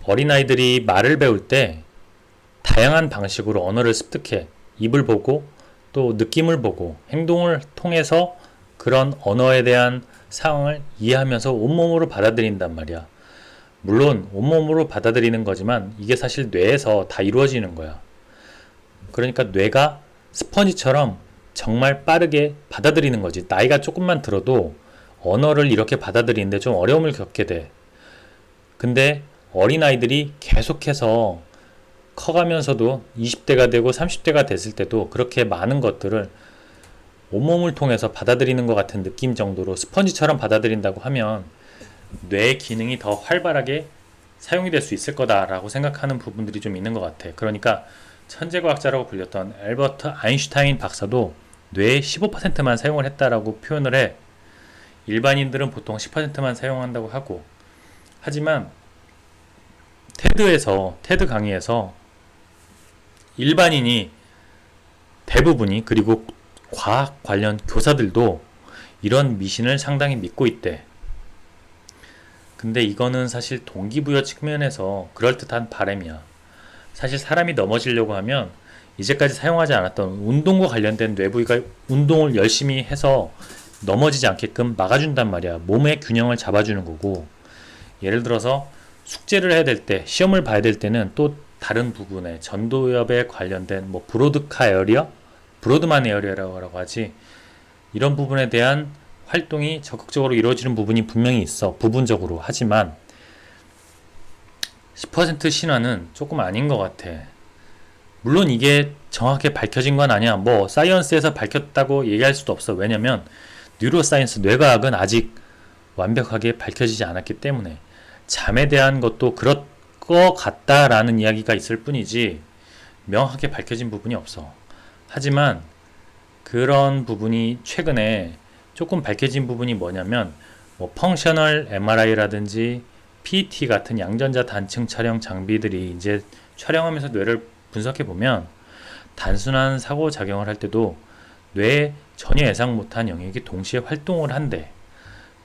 어린아이들이 말을 배울 때 다양한 방식으로 언어를 습득해. 입을 보고 또 느낌을 보고 행동을 통해서 그런 언어에 대한 상황을 이해하면서 온몸으로 받아들인단 말이야. 물론 온몸으로 받아들이는 거지만 이게 사실 뇌에서 다 이루어지는 거야. 그러니까 뇌가 스펀지처럼 정말 빠르게 받아들이는 거지. 나이가 조금만 들어도 언어를 이렇게 받아들이는데 좀 어려움을 겪게 돼. 근데 어린아이들이 계속해서 커가면서도 20대가 되고 30대가 됐을 때도 그렇게 많은 것들을 온몸을 통해서 받아들이는 것 같은 느낌 정도로 스펀지처럼 받아들인다고 하면 뇌의 기능이 더 활발하게 사용이 될 수 있을 거다라고 생각하는 부분들이 좀 있는 것 같아. 그러니까 천재과학자라고 불렸던 앨버트 아인슈타인 박사도 뇌의 15%만 사용을 했다라고 표현을 해. 일반인들은 보통 10%만 사용한다고 하고, 하지만 테드 강의에서 일반인이 대부분이, 그리고 과학 관련 교사들도 이런 미신을 상당히 믿고 있대. 근데 이거는 사실 동기부여 측면에서 그럴듯한 바람이야. 사실 사람이 넘어지려고 하면 이제까지 사용하지 않았던 운동과 관련된 뇌부위가 운동을 열심히 해서 넘어지지 않게끔 막아준단 말이야. 몸의 균형을 잡아주는 거고, 예를 들어서 숙제를 해야 될 때, 시험을 봐야 될 때는 또 다른 부분에 전도엽에 관련된 뭐 브로드카 에어리어? 브로드만 에어리어라고 하지. 이런 부분에 대한 활동이 적극적으로 이루어지는 부분이 분명히 있어. 부분적으로. 하지만 10% 신화는 조금 아닌 것 같아. 물론 이게 정확하게 밝혀진 건 아니야. 뭐 사이언스에서 밝혔다고 얘기할 수도 없어. 왜냐면 뉴로사이언스, 뇌과학은 아직 완벽하게 밝혀지지 않았기 때문에 잠에 대한 것도 그럴 것 같다라는 이야기가 있을 뿐이지 명확하게 밝혀진 부분이 없어. 하지만 그런 부분이 최근에 조금 밝혀진 부분이 뭐냐면 뭐 펑셔널 MRI라든지 PET 같은 양전자 단층 촬영 장비들이 이제 촬영하면서 뇌를 분석해 보면 단순한 상호작용을 할 때도 뇌에 전혀 예상 못한 영역이 동시에 활동을 한대.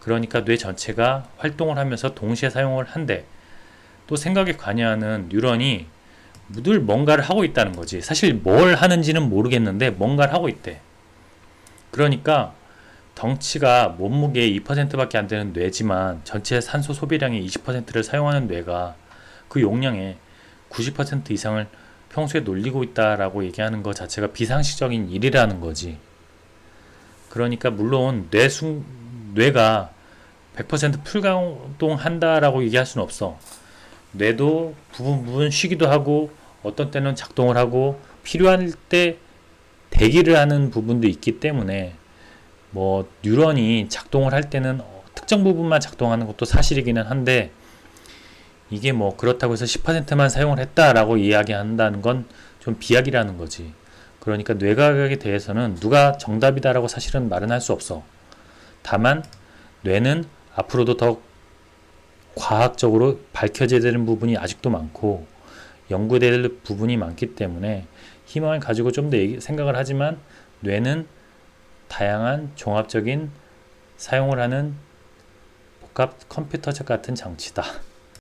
그러니까 뇌 전체가 활동을 하면서 동시에 사용을 한대. 또 생각에 관여하는 뉴런이 늘 뭔가를 하고 있다는 거지. 사실 뭘 하는지는 모르겠는데 뭔가를 하고 있대. 그러니까 덩치가 몸무게의 2%밖에 안 되는 뇌지만 전체 산소 소비량의 20%를 사용하는 뇌가 그 용량의 90% 이상을 평소에 놀리고 있다라고 얘기하는 것 자체가 비상식적인 일이라는 거지. 그러니까 물론 뇌가 100% 풀가동한다라고 얘기할 수는 없어. 뇌도 부분 쉬기도 하고 어떤 때는 작동을 하고 필요할 때 대기를 하는 부분도 있기 때문에 뭐 뉴런이 작동을 할 때는 특정 부분만 작동하는 것도 사실이기는 한데 이게 뭐 그렇다고 해서 10%만 사용을 했다라고 이야기한다는 건 좀 비약이라는 거지. 그러니까 뇌과학에 대해서는 누가 정답이다라고 사실은 말은 할 수 없어. 다만 뇌는 앞으로도 더 과학적으로 밝혀져야 되는 부분이 아직도 많고 연구될 부분이 많기 때문에 희망을 가지고 좀 더 생각을 하지만 뇌는 다양한 종합적인 사용을 하는 복합 컴퓨터적 같은 장치다.